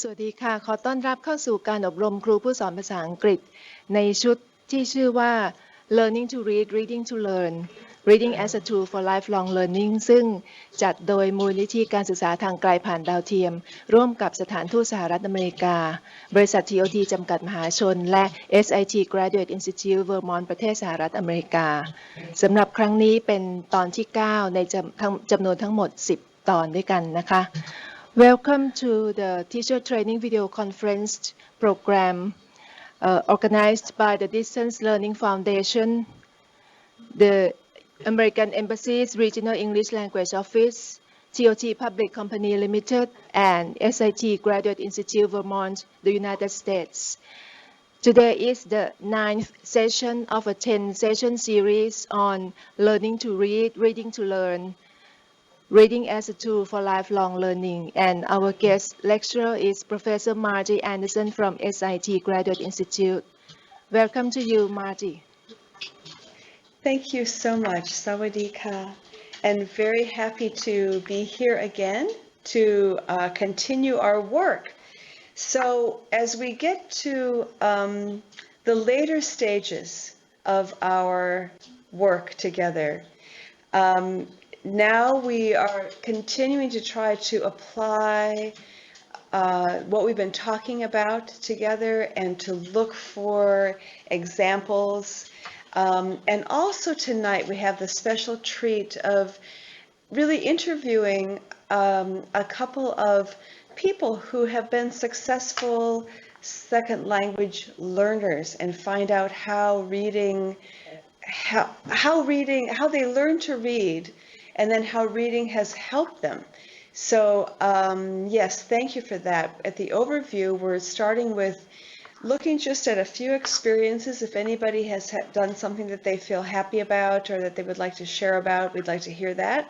สวัสดีค่ะขอต้อนรับเข้าสู่การอบรมครูผู้สอนภาษาอังกฤษในชุดที่ชื่อว่า Learning to Read Reading to Learn Reading as a Tool for Lifelong Learning ซึ่งจัดโดยมูลนิธิการศึกษาทางไกลผ่านดาวเทียมร่วมกับสถานทูตสหรัฐอเมริกาบริษัท TOT จำกัดมหาชนและ SIT Graduate Institute Vermont ประเทศสหรัฐอเมริกาสำหรับครั้งนี้เป็นตอนที่9ในจำนวนทั้งหมด10ตอนด้วยกันนะคะ Welcome to the Teacher Training Video Conference program organized by the Distance Learning Foundation, the American Embassy's Regional English Language Office, TOT Public Company Limited, and SIT Graduate Institute Vermont, the United States. Today is the 9th session of a 10-session series on learning to read, reading to learn, Reading as a Tool for Lifelong Learning, and our guest lecturer is Professor Margie Anderson from SIT Graduate Institute. Welcome to you, Margie. Thank you so much, Sawadika, and very happy to be here again to continue our work. So as we get to the later stages of our work together, now we are continuing to try to apply what we've been talking about together and to look for examples. And also tonight we have the special treat of really interviewing a couple of people who have been successful second language learners and find out how they learn to read and then how reading has helped them. So yes, thank you for that. At the overview, we're starting with looking just at a few experiences. If anybody has done something that they feel happy about or that they would like to share about, we'd like to hear that.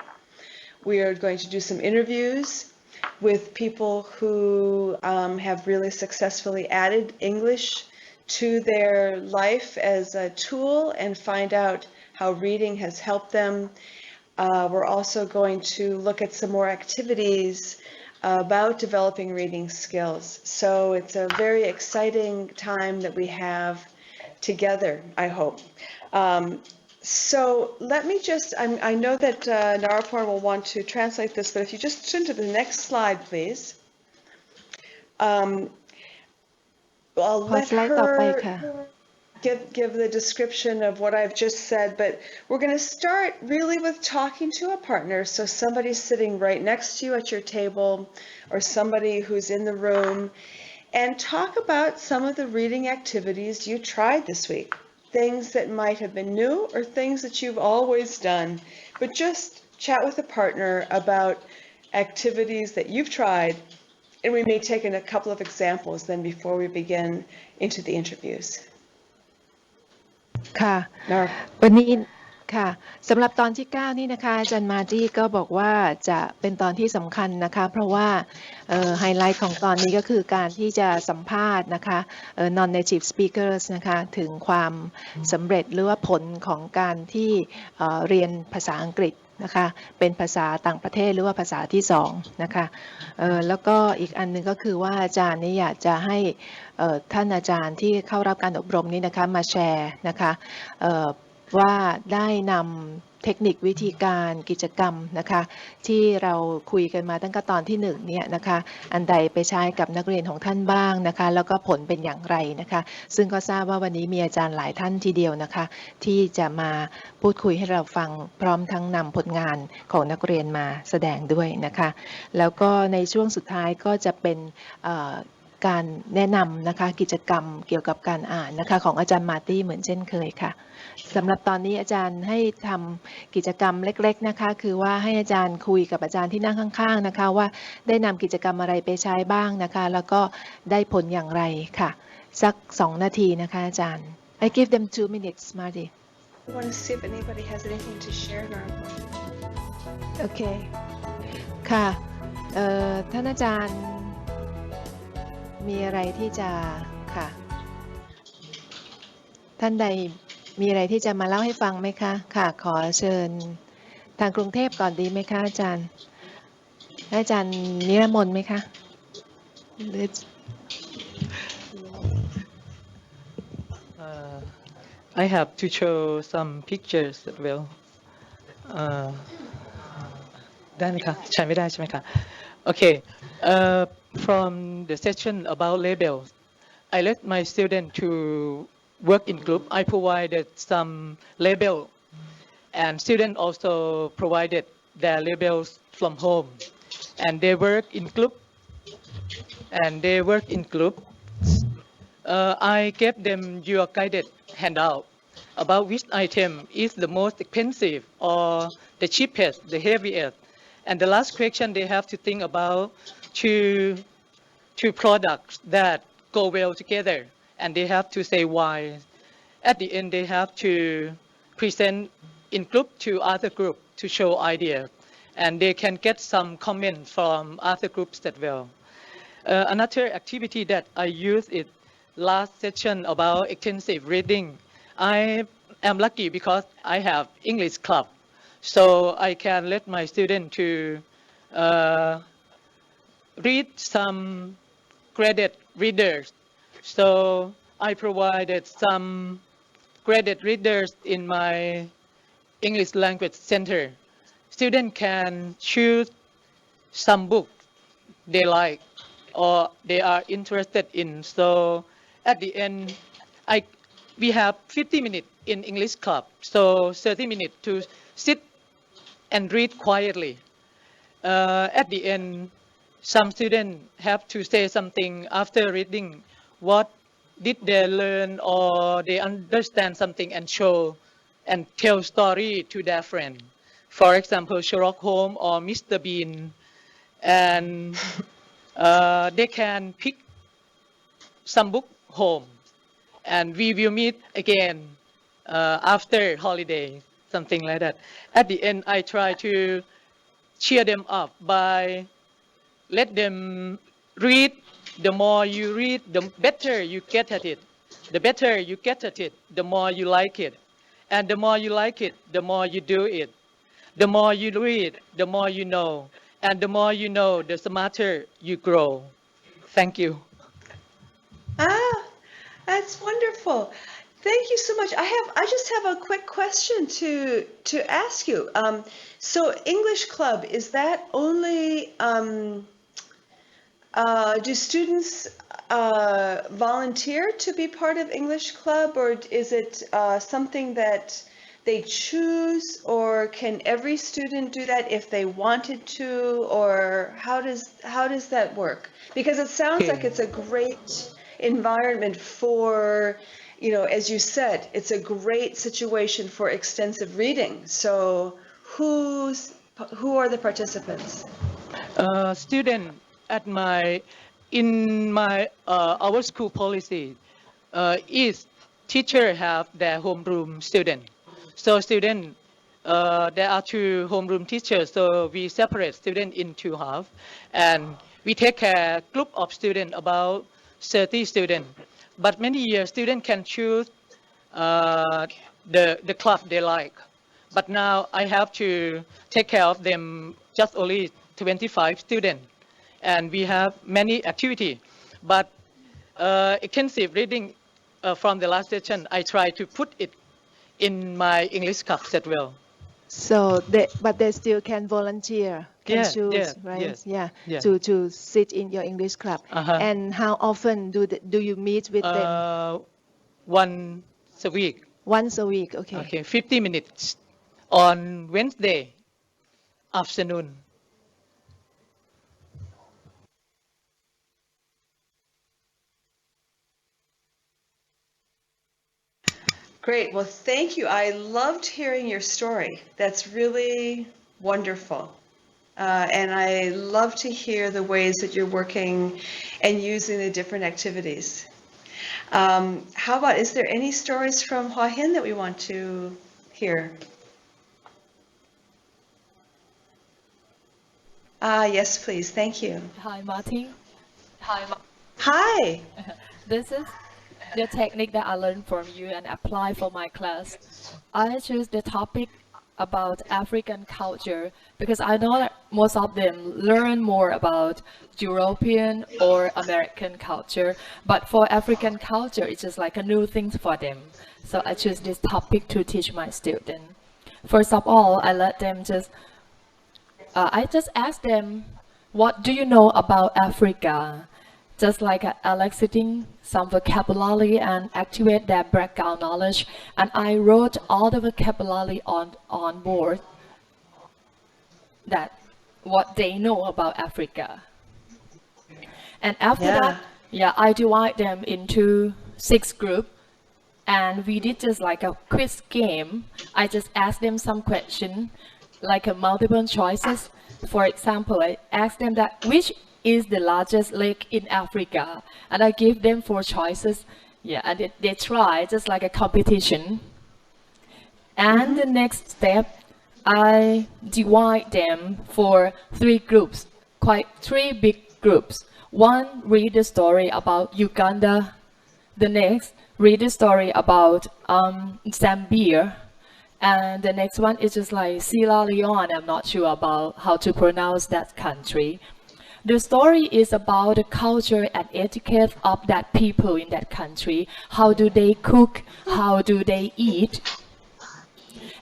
We are going to do some interviews with people who have really successfully added English to their life as a tool and find out how reading has helped them. We're also going to look at some more activities about developing reading skills. So it's a very exciting time that we have together, I hope. So let me just, I know that Narapur will want to translate this, but if you just turn to the next slide, please. I'll let her give the description of what I've just said, but we're going to start really with talking to a partner. So somebody sitting right next to you at your table or somebody who's in the room, and talk about some of the reading activities you tried this week. Things that might have been new or things that you've always done, but just chat with a partner about activities that you've tried, and we may take in a couple of examples then before we begin into the interviews. ค่ะวันนี้ค่ะสำหรับตอนที่9นี่นะคะอาจารย์มาจี้ก็บอกว่าจะเป็นตอนที่สำคัญนะคะเพราะว่าไฮไลท์ของตอนนี้ก็คือการที่จะสัมภาษณ์นะคะnon-native speakers นะคะถึงความสำเร็จหรือว่าผลของการที่เรียนภาษาอังกฤษนะคะเป็นภาษาต่างประเทศหรือว่าภาษาที่2นะคะแล้วก็อีกอันนึงก็คือว่าอาจารย์นี่อยากจะให้ท่านอาจารย์ที่เข้ารับการอบรมนี้นะคะมาแชร์นะคะว่าได้นำเทคนิควิธีการกิจกรรมนะคะที่เราคุยกันมาตั้งแต่ตอนที่1เนี่ยนะคะอันใดไปใช้กับนักเรียนของท่านบ้างนะคะแล้วก็ผลเป็นอย่างไรนะคะซึ่งก็ทราบว่าวันนี้มีอาจารย์หลายท่านทีเดียวนะคะที่จะมาพูดคุยให้เราฟังพร้อมทั้งนำผลงานของนักเรียนมาแสดงด้วยนะคะแล้วก็ในช่วงสุดท้ายก็จะเป็นการแนะนำนะคะกิจกรรมเกี่ยวกับการอ่านนะคะของอาจารย์มาร์ตี้เหมือนเช่นเคยค่ะสำหรับตอนนี้อาจารย์ให้ทำกิจกรรมเล็กๆนะคะคือว่าให้อาจารย์คุยกับอาจารย์ที่นั่งข้างๆนะคะว่าได้นำกิจกรรมอะไรไปใช้บ้างนะคะแล้วก็ได้ผลอย่างไรค่ะสัก2นาทีนะคะอาจารย์ I give them 2 minutes Marty I want to see if anybody has anything to share now. โอเคค่ะท่านอาจารย์มีอะไรที่จะค่ะท่านใดมีอะไรที่จะมาเล่าให้ฟังไหมคะค่ะขอเชิญทางกรุงเทพก่อนดีไหมคะอาจารย์นิรมนต์ไหมคะ Let's. Uh, I have to show some pictures as well. ได้ไหมคะใช้ไม่ได้ใช่ไหมคะ Okay. Uh, from the session about labels, I let my student to work in group. I provided some label, and student also provided their labels from home, and they work in group. I gave them your guided handout about which item is the most expensive or the cheapest, the heaviest. And the last question they have to think about two, two products that go well together. And they have to say why. At the end, they have to present in group to other group to show idea. And they can get some comments from other groups as well. Another activity that I use is last session about extensive reading. I am lucky because I have English club, so I can let my student to uh, read some graded readers. So I provided some graded readers in my English language center. Students can choose some book they like or they are interested in. So at the end, I we have 50 minutes in English club, so 30 minutes to sit and read quietly. At the end, some students have to say something after reading. What did they learn or they understand something and show and tell story to their friend. For example, Sherlock Holmes or Mr. Bean, and they can pick some book home, and we will meet again after holiday, something like that. At the end, I try to cheer them up by let them read. The more you read, the better you get at it. The better you get at it, the more you like it. And the more you like it, the more you do it. The more you read, the more you know. And the more you know, the smarter you grow. Thank you. Ah, that's wonderful. Thank you so much. I just have a quick question to ask you. So English Club, is that only do students volunteer to be part of English Club, or is it something that they choose, or can every student do that if they wanted to, or how does that work? Because it sounds like Okay. it's a great environment for, as you said, it's a great situation for extensive reading. So who are the participants? Student at my in my our school policy is teacher have their homeroom student. So student there are two homeroom teachers. So we separate student into half, and we take care group of student about 30 student. But many years student can choose uh, the club they like. But now I have to take care of them just only 25 students, and we have many activity. But extensive reading from the last session, I try to put it in my English clubs as well. So but they still can volunteer, can Yeah, yeah, choose, right? yes, Yeah, yeah. to sit in your English club. Uh-huh. And how often do you meet with them? Once a week. Once a week, okay. Okay, 50 minutes on Wednesday afternoon. Great. Well, thank you. I loved hearing your story. That's really wonderful. And I love to hear the ways that you're working and using the different activities. How about, is there any stories from Hua Hin that we want to hear? Yes, please. Thank you. Hi, Martin. Hi. This is the technique that I learned from you and apply for my class. I choose the topic about African culture because I know that most of them learn more about European or American culture, but for African culture, it's just like a new thing for them. So I choose this topic to teach my student. First of all, I just ask them, what do you know about Africa? Just like eliciting some vocabulary and activate their background knowledge. And I wrote all the vocabulary on board that what they know about Africa. And after that, I divide them into 6 groups. And we did just like a quiz game. I just asked them some question, like a multiple choices. For example, I asked them that which is the largest lake in Africa, and I give them 4 choices. And they try just like a competition. And the next step, I divide them for 3 groups, quite 3 big groups. One read the story about Uganda. The next read the story about Zambia. And the next one is just like Sierra Leone. I'm not sure about how to pronounce that country. The story is about the culture and etiquette of that people in that country. How do they cook? How do they eat?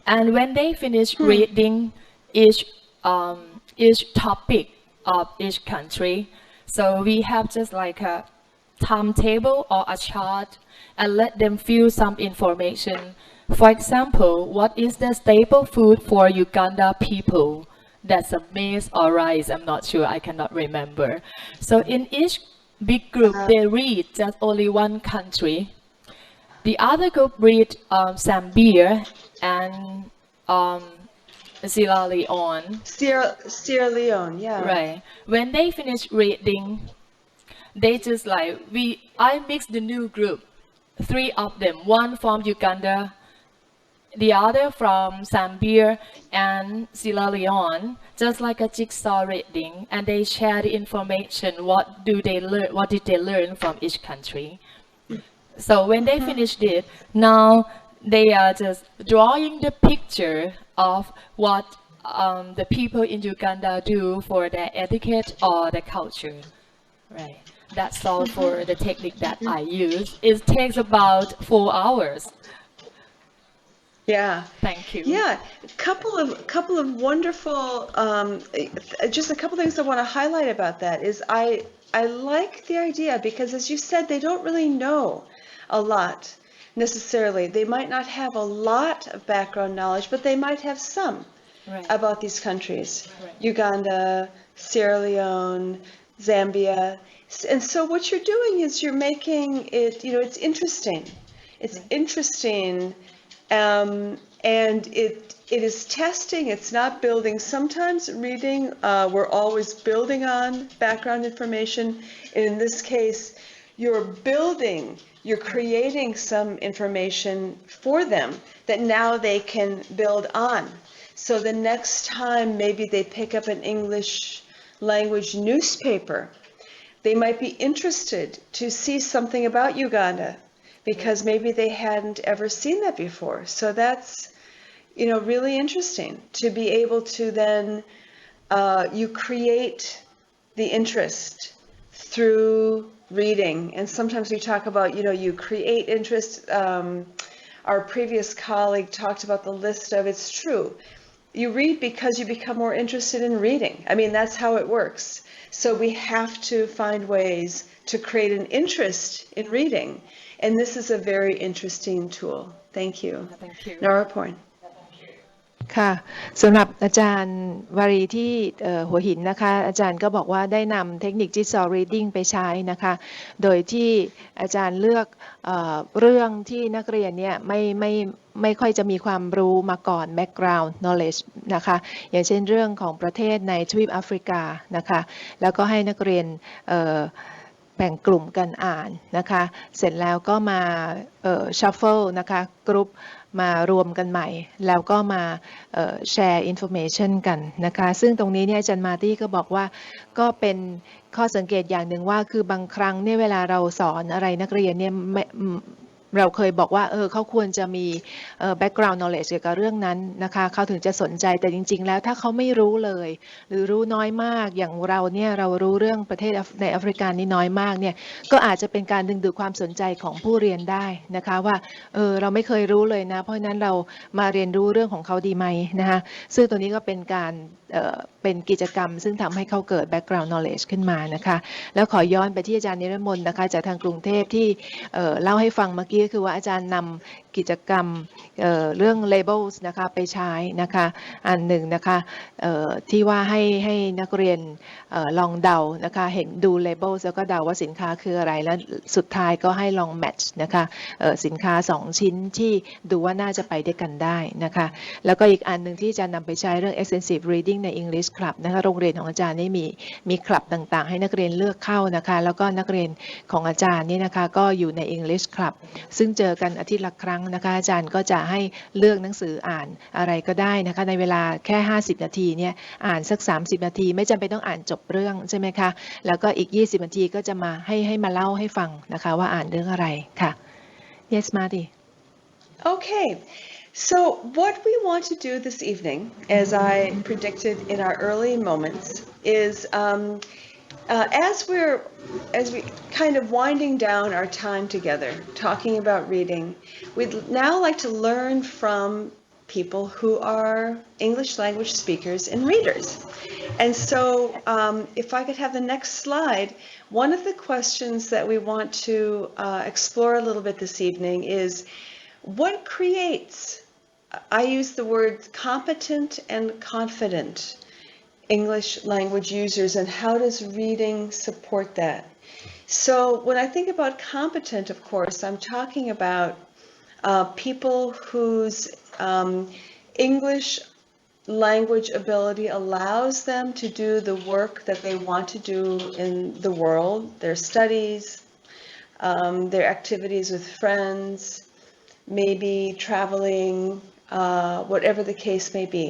And when they finish reading each topic of each country, so we have just like a timetable or a chart and let them fill some information. For example, what is the staple food for Uganda people? That's a maize or rice, I'm not sure, I cannot remember. So in each big group, they read just only one country. The other group read Zambia and Sierra Leone. Sierra Leone, yeah. Right. When they finish reading, they just like, I mixed the new group, 3 of them, one from Uganda, the other from Zambia and Sierra Leone, just like a jigsaw reading, and they share the information, what did they learn from each country. So when they finished it, now they are just drawing the picture of what the people in Uganda do for their etiquette or their culture. Right. That's all for the technique that I use. It takes about 4 hours. Yeah. Thank you. Yeah, couple of wonderful, just a couple things I want to highlight about that is I like the idea because, as you said, they don't really know a lot necessarily. They might not have a lot of background knowledge, but they might have some about these countries. Right. Uganda, Sierra Leone, Zambia. And so what you're doing is you're making it, it's interesting. It's interesting. And it is testing, it's not building. Sometimes reading, we're always building on background information. In this case, you're creating some information for them that now they can build on. So the next time maybe they pick up an English language newspaper, they might be interested to see something about Uganda, because maybe they hadn't ever seen that before. So that's, really interesting to be able to then, you create the interest through reading. And sometimes we talk about, you create interest. Our previous colleague talked about the list of, it's true. You read because you become more interested in reading. I mean, that's how it works. So we have to find ways to create an interest in reading. And this is a very interesting tool. Thank you. Thank you. Naraporn. ค่ะสำหรับอาจารย์วารีที่หัวหินนะคะอาจารย์ก็บอกว่าได้นำเทคนิค Jigsaw Reading ไปใช้นะคะโดยที่อาจารย์เลือกเรื่องที่นักเรียนเนี่ยไม่ค่อยจะมีความรู้มาก่อน background knowledge นะคะอย่างเช่นเรื่องของประเทศในทวีปแอฟริกานะคะแล้วก็ให้นักเรียนแบ่งกลุ่มกันอ่านนะคะเสร็จแล้วก็มาshuffle นะคะกรุ๊ปมารวมกันใหม่แล้วก็มาแชร์อินโฟเมชันกันนะคะซึ่งตรงนี้เนี่ยอาจารย์มาร์ตี้ก็บอกว่าก็เป็นข้อสังเกตอย่างหนึ่งว่าคือบางครั้งเนี่ยเวลาเราสอนอะไรนักเรียนเนี่ย เราเคยบอกว่าเขาควรจะมีbackground knowledge เกี่ยวกับเรื่องนั้นนะคะเขาถึงจะสนใจแต่จริงๆแล้วถ้าเขาไม่รู้เลยหรือรู้น้อยมากอย่างเราเนี่ยเรารู้เรื่องประเทศในแอฟริกานี่น้อยมากเนี่ยก็อาจจะเป็นการดึงดูดความสนใจของผู้เรียนได้นะคะว่าเราไม่เคยรู้เลยนะเพราะฉะนั้นเรามาเรียนรู้เรื่องของเขาดีไหมนะคะซึ่งตัวนี้ก็เป็นการเป็นกิจกรรมซึ่งทำให้เขาเกิด background knowledge ขึ้นมานะคะแล้วขอย้อนไปที่อาจารย์นิรมนต์นะคะจากทางกรุงเทพที่เล่าให้ฟังเมื่อกี้คือว่าอาจารย์นำกิจกรรมเรื่อง labels นะคะไปใช้นะคะอันหนึ่งนะคะที่ว่าให้นักเรียนลองเดานะคะเห็นดู labels แล้วก็เดาว่าสินค้าคืออะไรแล้วสุดท้ายก็ให้ลอง match นะคะสินค้า2ชิ้นที่ดูว่าน่าจะไปด้วยกันได้นะคะแล้วก็อีกอันหนึ่งที่อาจารย์นำไปใช้เรื่อง extensive reading ใน English Club นะคะโรงเรียนของอาจารย์นี่มีคลับต่างๆให้นักเรียนเลือกเข้านะคะแล้วก็นักเรียนของอาจารย์นี่นะคะก็อยู่ใน English Club ซึ่งเจอกันอาทิตย์ละครั้งนะคะอาจารย์ก็จะให้เลือกหนังสืออ่านอะไรก็ได้นะคะในเวลาแค่50นาทีเนี่ยอ่านสัก30นาทีไม่จำเป็นต้องอ่านจบเรื่องใช่ไหมคะแล้วก็อีก20นาทีก็จะมาให้มาเล่าให้ฟังนะคะว่าอ่านเรื่องอะไรค่ะ Yes Marty Okay, so what we want to do this evening, as I predicted in our early moments, is as we kind of winding down our time together, talking about reading, we'd now like to learn from people who are English language speakers and readers. And so if I could have the next slide, one of the questions that we want to explore a little bit this evening is what creates, I use the word competent and confident English language users, and how does reading support that? So when I think about competent, of course, I'm talking about people whose English language ability allows them to do the work that they want to do in the world, their studies, their activities with friends, maybe traveling, whatever the case may be.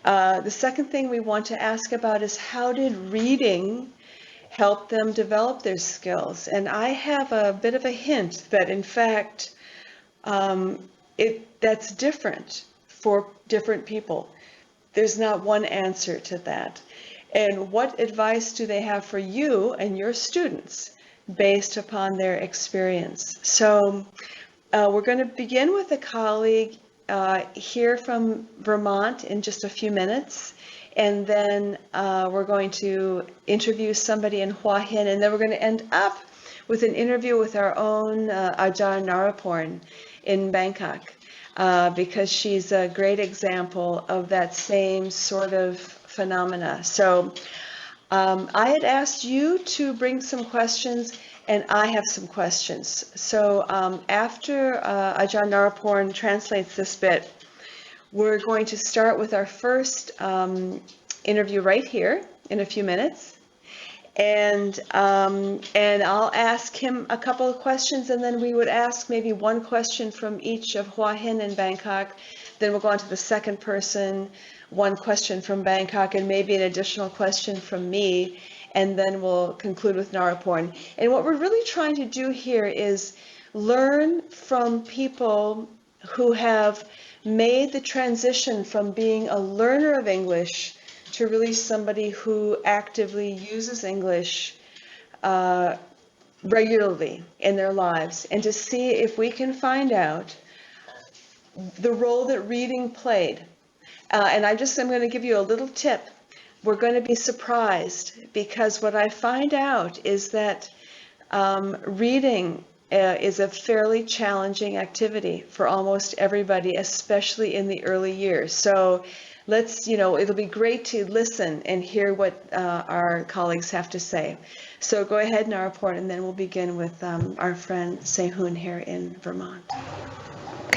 The second thing we want to ask about is how did reading help them develop their skills? And I have a bit of a hint that in fact that's different for different people. There's not one answer to that. And what advice do they have for you and your students based upon their experience? So we're going to begin with a colleague here from Vermont in just a few minutes, and then we're going to interview somebody in Hua Hin, and then we're going to end up with an interview with our own Ajahn Naraporn in Bangkok, because she's a great example of that same sort of phenomena. So I had asked you to bring some questions, and I have some questions. So after Ajahn Naraporn translates this bit, we're going to start with our first interview right here in a few minutes. And I'll ask him a couple of questions, and then we would ask maybe one question from each of Hua Hin and Bangkok. Then we'll go on to the second person, one question from Bangkok, and maybe an additional question from me. And then we'll conclude with Naraporn. And what we're really trying to do here is learn from people who have made the transition from being a learner of English to really somebody who actively uses English regularly in their lives, and to see if we can find out the role that reading played. And I'm going to give you a little tip. We're going to be surprised, because what I find out is that reading is a fairly challenging activity for almost everybody, especially in the early years. So let's, it'll be great to listen and hear what our colleagues have to say. So go ahead, Naraporn, and then we'll begin with our friend Sehun here in Vermont.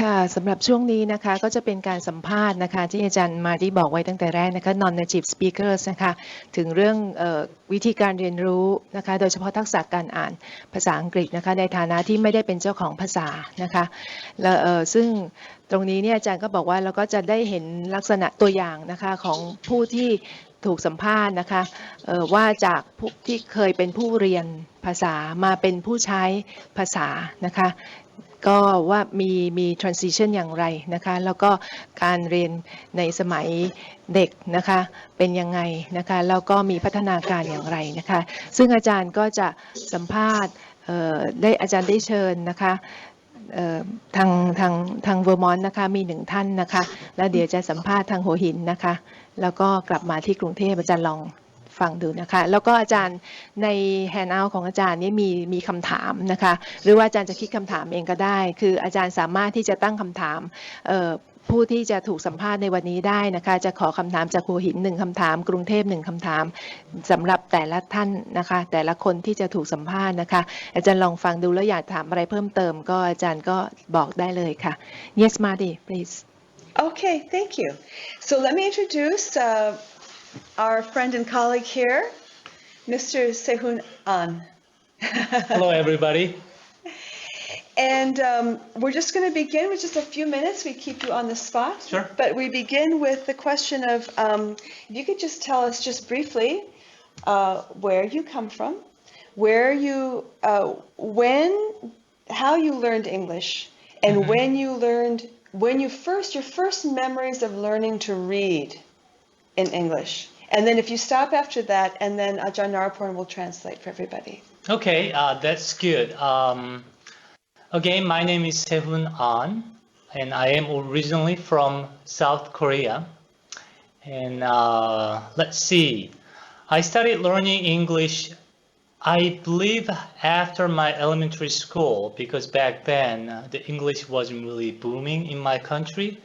ค่ะสำหรับช่วงนี้นะคะก็จะเป็นการสัมภาษณ์นะคะที่อาจารย์มาที่บอกไว้ตั้งแต่แรกนะคะ non-native speakers นะคะถึงเรื่องวิธีการเรียนรู้นะคะโดยเฉพาะทักษะการอ่านภาษาอังกฤษนะคะในฐานะที่ไม่ได้เป็นเจ้าของภาษานะคะแล้วซึ่งตรงนี้เนี่ยอาจารย์ก็บอกว่าเราก็จะได้เห็นลักษณะตัวอย่างนะคะของผู้ที่ ถูกสัมภาษณ์นะคะว่าจากผู้ที่เคยเป็นผู้เรียนภาษามาเป็นผู้ใช้ภาษานะคะก็ว่ามี transition อย่างไรนะคะแล้วก็การเรียนในสมัยเด็กนะคะเป็นยังไงนะคะแล้วก็มีพัฒนาการอย่างไรนะคะซึ่งอาจารย์ก็จะสัมภาษณ์อาจารย์ได้เชิญนะคะทางเวอร์มอนต์นะคะมี1ท่านนะคะแล้วเดี๋ยวจะสัมภาษณ์ทางหัวหินนะคะแล้วก็กลับมาที่กรุงเทพอาจารย์ลองฟังดูนะคะแล้วก็อาจารย์ในแฮนด์เอาท์ของอาจารย์นี่มีคำถามนะคะหรือว่าอาจารย์จะคิดคำถามเองก็ได้คืออาจารย์สามารถที่จะตั้งคำถามผู้ที่จะถูกสัมภาษณ์ในวันนี้ได้นะคะจะขอคำถามจากหัวหิน1คำถามกรุงเทพ1คำถามสำหรับแต่ละท่านนะคะแต่ละคนที่จะถูกสัมภาษณ์นะคะอาจารย์ลองฟังดูแล้วอยากถามอะไรเพิ่มเติมก็อาจารย์ก็บอกได้เลยค่ะ Yes Marty please Okay, thank you. So let me introduce our friend and colleague here, Mr. Sehun An. Hello, everybody. And we're just going to begin with just a few minutes. We keep you on the spot. Sure. But we begin with the question of if you could just tell us just briefly where you come from, where you, how you learned English, and your first memories of learning to read in English. And then if you stop after that, and then Ajahn Naraporn will translate for everybody. Okay, that's good. Again, my name is Sehun An, and I am originally from South Korea. And let's see, I started learning English, I believe, after my elementary school, because back then the English wasn't really booming in my country.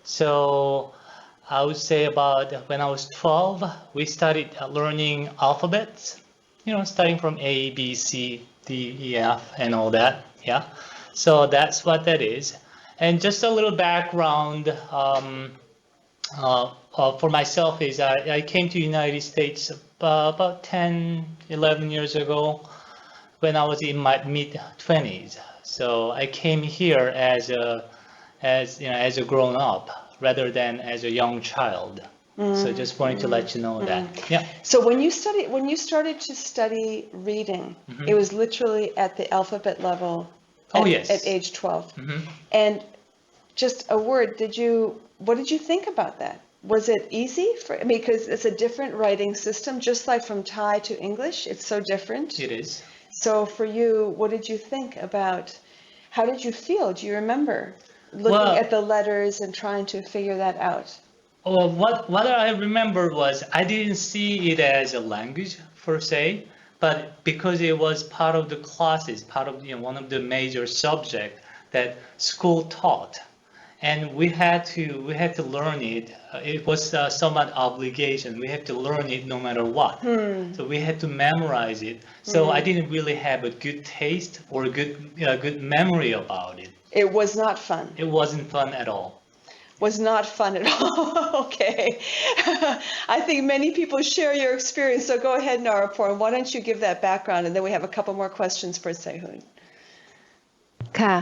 So I would say about when I was 12, we started learning alphabets, starting from A, B, C, D, E, F, and all that. Yeah. So that's what that is. And just a little background for myself is I came to United States about 10, 11 years ago when I was in my mid-20s. So I came here as a grown-up rather than as a young child. So just wanted to let you know that. Yeah. So when you started to study reading, it was literally at the alphabet level. Yes. At age 12. And just a word, what did you think about that? Was it easy because it's a different writing system, just like from Thai to English, it's so different. It is. So for you, what did you think about, how did you feel? Do you remember looking at the letters and trying to figure that out? Well, what I remember was I didn't see it as a language per se, but because it was part of the classes, part of one of the major subjects that school taught, and we had to learn it. It was somewhat obligation. We had to learn it no matter what. So we had to memorize it. So I didn't really have a good taste or a good memory about it. It was not fun. It wasn't fun at all. Was not fun at all. Okay. I think many people share your experience. So go ahead, Naraporn. Why don't you give that background, and then we have a couple more questions for Sehun. ค่ะ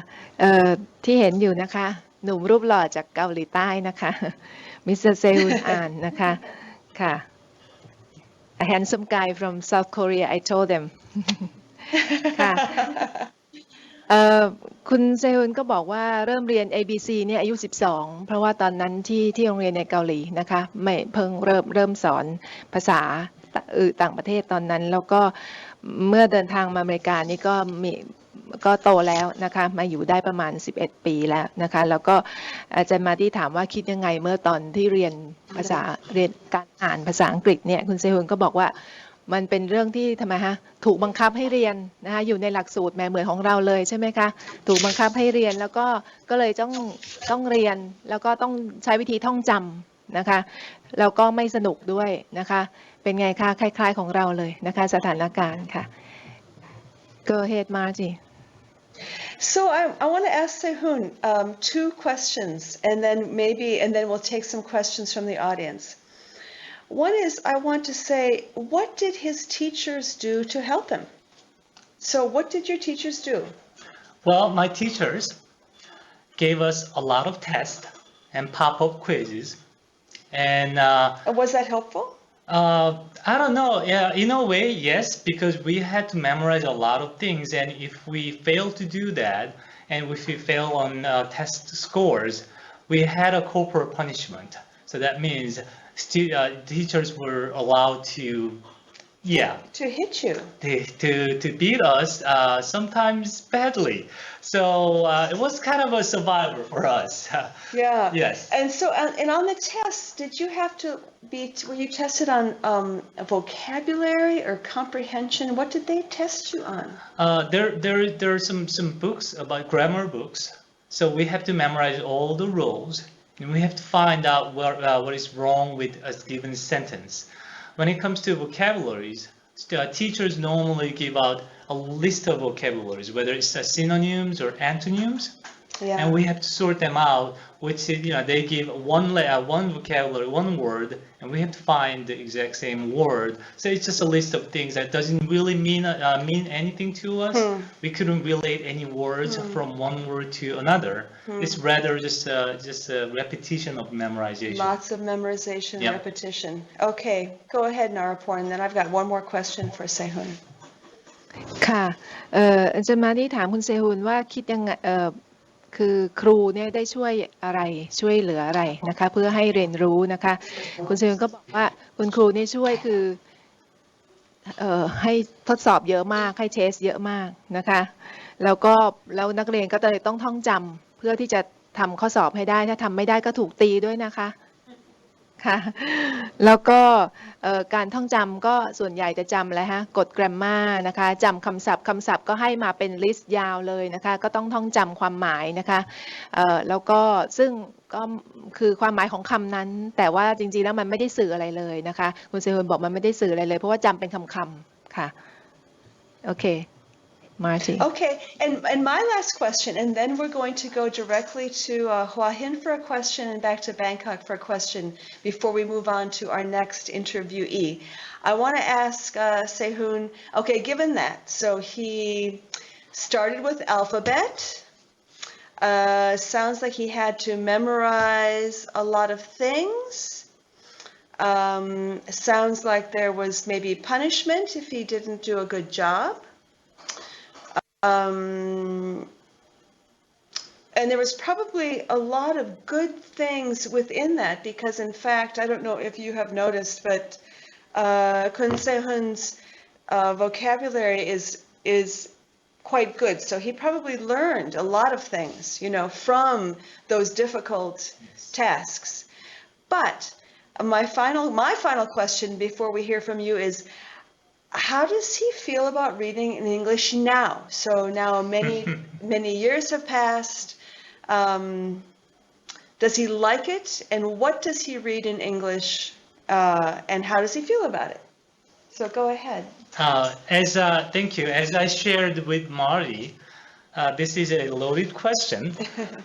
ที่เห็นอยู่นะคะหนุ่มรูปหล่อจากเกาหลีใต้นะคะมิสเตอร์เซฮุนอานนะคะค่ะ a handsome guy from South Korea I told them ค่ะคุณเซฮุนก็บอกว่าเริ่มเรียน ABC เนี่ยอายุ12เพราะว่าตอนนั้นที่โรงเรียนในเกาหลีนะคะไม่เพิ่งเริ่มสอนภาษาต่างประเทศตอนนั้นแล้วก็เมื่อเดินทางมาอเมริกานี่ก็โตแล้วนะคะมาอยู่ได้ประมาณ11ปีแล้วนะคะแล้วก็อาจารย์มาที่ถามว่าคิดยังไงเมื่อตอนที่เรียนการอ่านภาษาอังกฤษเนี่ยคุณเซฮุนก็บอกว่ามันเป็นเรื่องที่ทำไมฮะถูกบังคับให้เรียนนะคะอยู่ในหลักสูตรแม้เหมือนของเราเลยใช่ไหมคะถูกบังคับให้เรียนแล้วก็เลยต้องเรียนแล้วก็ต้องใช้วิธีท่องจำนะคะแล้วก็ไม่สนุกด้วยนะคะเป็นไงคะคล้ายๆของเราเลยนะคะสถานการณ์ค่ะ Go ahead Margie. So I want to ask Sehun 2 questions, and then we'll take some questions from the audience. One is I want to say, what did his teachers do to help him? So what did your teachers do? Well, my teachers gave us a lot of tests and pop-up quizzes, and Was that helpful? I don't know. Yeah, in a way, yes, because we had to memorize a lot of things, and if we fail to do that, and if we fail on test scores, we had a corporal punishment. So that means teachers were allowed to, yeah, To hit you. to beat us, sometimes badly. So it was kind of a survivor for us. Yeah. Yes. And so, and on the tests, did you have to were you tested on vocabulary or comprehension? What did they test you on? There are some books about grammar books. So we have to memorize all the rules, and we have to find out what is wrong with a given sentence. When it comes to vocabularies, teachers normally give out a list of vocabularies, whether it's synonyms or antonyms, Yeah. and we have to sort them out. Which is, they give one vocabulary, one word, and we have to find the exact same word. So it's just a list of things that doesn't really mean anything to us. We couldn't relate any words from one word to another. It's rather just a repetition of memorization. Lots of memorization, Yep. repetition. Okay, go ahead, Narapor, and then I've got one more question for Sehun. ค่ะอาจารย์มาที่ถามคุณเซฮุนว่าคิดยังไงคือครูเนี่ยได้ช่วยอะไรช่วยเหลืออะไรนะคะเพื่อให้เรียนรู้นะคะคุณเซฮุนก็บอกว่าคุณครูเนี่ยช่วยคือให้ทดสอบเยอะมากให้เทสเยอะมากนะคะแล้วนักเรียนก็เลยต้องท่องจำเพื่อที่จะทำข้อสอบให้ได้ถ้าทำไม่ได้ก็ถูกตีด้วยนะคะค่ะแล้วก็การท่องจำก็ส่วนใหญ่จะจำอะไรฮะกฎ grammar นะคะจำคำศัพท์ก็ให้มาเป็นลิสต์ยาวเลยนะคะก็ต้องท่องจำความหมายนะคะแล้วก็ซึ่งก็คือความหมายของคำนั้นแต่ว่าจริงๆแล้วมันไม่ได้สื่ออะไรเลยนะคะคุณเซฮุนบอกมันไม่ได้สื่ออะไรเลยเพราะว่าจำเป็นคำๆค่ะโอเคMarty. Okay, and my last question, and then we're going to go directly to Hua Hin for a question and back to Bangkok for a question before we move on to our next interviewee. I want to ask Sehun, okay, given that, so he started with alphabet. Sounds like he had to memorize a lot of things. Sounds like there was maybe punishment if he didn't do a good job. And there was probably a lot of good things within that because, in fact, I don't know if you have noticed, but Kun Se-hun's vocabulary is quite good. So he probably learned a lot of things, from those difficult tasks. But my final question before we hear from you is, how does he feel about reading in English now? So now many years have passed. Does he like it? And what does he read in English? And how does he feel about it? So go ahead. Thank you. As I shared with Marty, this is a loaded question.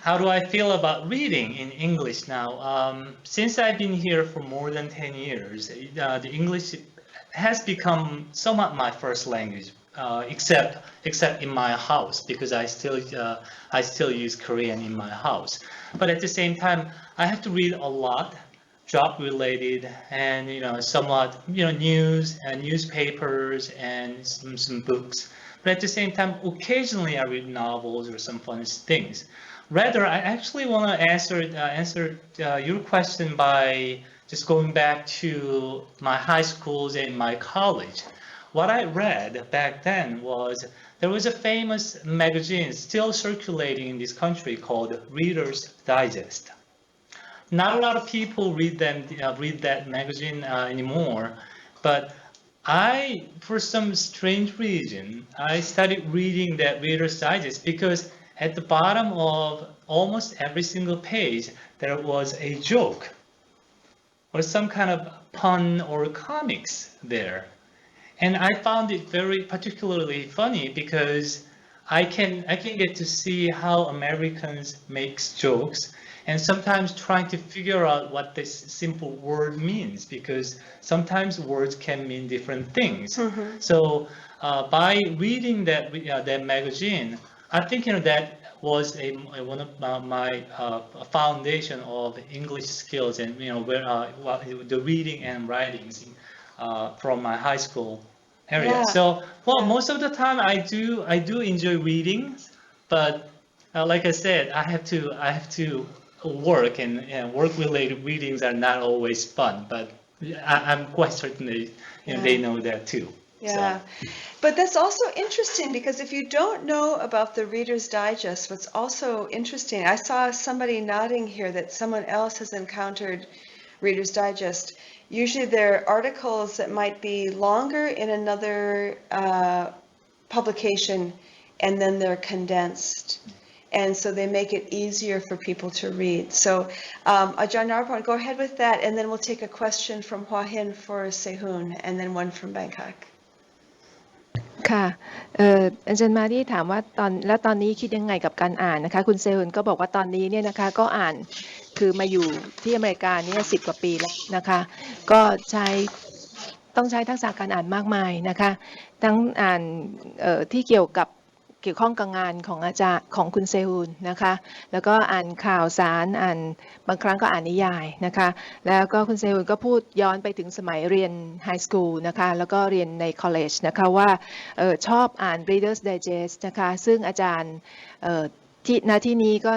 How do I feel about reading in English now? Since I've been here for more than 10 years, the English has become somewhat my first language, except in my house because I still use Korean in my house. But at the same time, I have to read a lot, job related, and somewhat news and newspapers and some books. But at the same time, occasionally I read novels or some fun things. Rather, I actually want to answer your question by just going back to my high schools and my college. What I read back then was there was a famous magazine still circulating in this country called Reader's Digest. Not a lot of people read that magazine anymore, but for some strange reason, I started reading that Reader's Digest because at the bottom of almost every single page, there was a joke or some kind of pun or comics there. And I found it very particularly funny because I can get to see how Americans make jokes and sometimes trying to figure out what this simple word means because sometimes words can mean different things. Mm-hmm. So by reading that magazine, I think that was one of my foundation of English skills and where the reading and writings from my high school area. Yeah. So, well, Yeah. most of the time I do enjoy reading, but like I said, I have to work, and work-related readings are not always fun. But I'm quite certain they know that too. Yeah, but that's also interesting because if you don't know about the Reader's Digest, what's also interesting, I saw somebody nodding here that someone else has encountered Reader's Digest. Usually they're articles that might be longer in another publication, and then they're condensed. And so they make it easier for people to read. So, Ajahn Narpan, go ahead with that, and then we'll take a question from Hua Hin for Sehun, and then one from Bangkok. ค่ะอาจารย์มาที่ถามว่าตอนนี้คิดยังไงกับการอ่านนะคะคุณเซฮุนก็บอกว่าตอนนี้เนี่ยนะคะก็อ่านคือมาอยู่ที่อเมริกาเนี่ย10 กว่าปีแล้วนะคะก็ต้องใช้ทักษะการอ่านมากมายนะคะทั้งอ่านที่เกี่ยวข้องกับงานของอาจารย์ของคุณเซฮุนนะคะแล้วก็อ่านข่าวสารบางครั้งก็อ่านนิยายนะคะแล้วก็คุณเซฮุนก็พูดย้อนไปถึงสมัยเรียนไฮสคูลนะคะแล้วก็เรียนในคอลเลจนะคะว่าชอบอ่าน Reader's Digest นะคะซึ่งอาจารย์ที่นี้ก็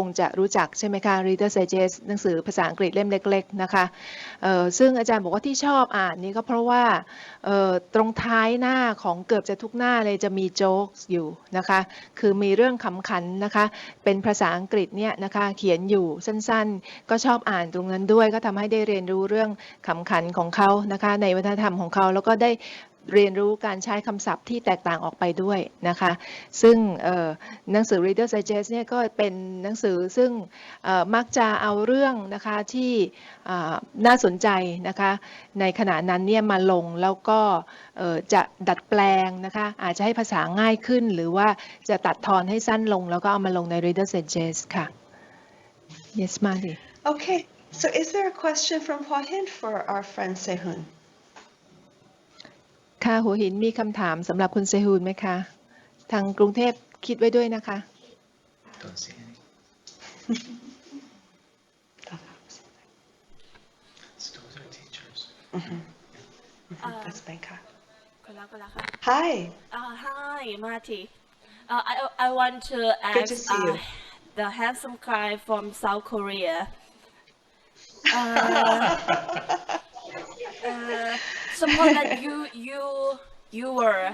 คงจะรู้จักใช่ไหมคะ Reader's Digest หนังสือภาษาอังกฤษเล่มเล็กๆนะคะซึ่งอาจารย์บอกว่าที่ชอบอ่านนี่ก็เพราะว่าตรงท้ายหน้าของเกือบจะทุกหน้าเลยจะมีโจ๊กอยู่นะคะคือมีเรื่องขำขันนะคะเป็นภาษาอังกฤษเนี่ยนะคะเขียนอยู่สั้นๆก็ชอบอ่านตรงนั้นด้วยก็ทำให้ได้เรียนรู้เรื่องขำขันของเขานะคะในวัฒนธรรมของเขาแล้วก็ได้เรียนรู้การใช้คำศัพท์ที่แตกต่างออกไปด้วยนะคะซึ่งหนังสือ Reader's Digest เนี่ยก็เป็นหนังสือซึ่งมักจะเอาเรื่องนะคะที่น่าสนใจนะคะในขณะนั้นเนี่ยมาลงแล้วก็จะดัดแปลงนะคะอาจจะให้ภาษาง่ายขึ้นหรือว่าจะตัดทอนให้สั้นลงแล้วก็เอามาลงใน Reader's Digest ค่ะ Yes, Madi. Okay, so is there a question from Hua Hin for our friend Sehun? ค่ะหัวหินมีคำถามสำหรับคุณเซฮุนไหมคะทางกรุงเทพคิดไว้ด้วยนะคะ Don't see any. Those are teachers. That's Bangkok. คนละค่ะ Hi. Hi, Marty. I want to ask Good to see you. The handsome guy from South Korea. Suppose that you were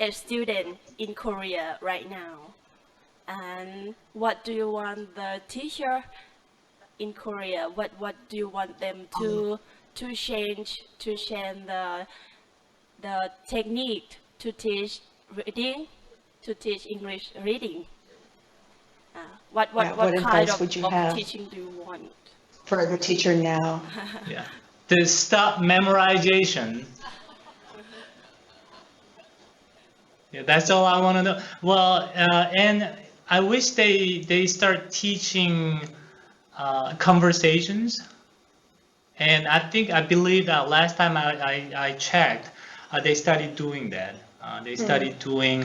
a student in Korea right now, and what do you want the teacher in Korea? What do you want them to change the technique to teach reading, to teach English reading? What advice kind would you of have? teaching do you want? For the teacher now. Yeah. To stop memorization. Yeah, that's all I want to know. Well, and I wish they start teaching conversations. And I believe that last time I checked, they started doing that. They started doing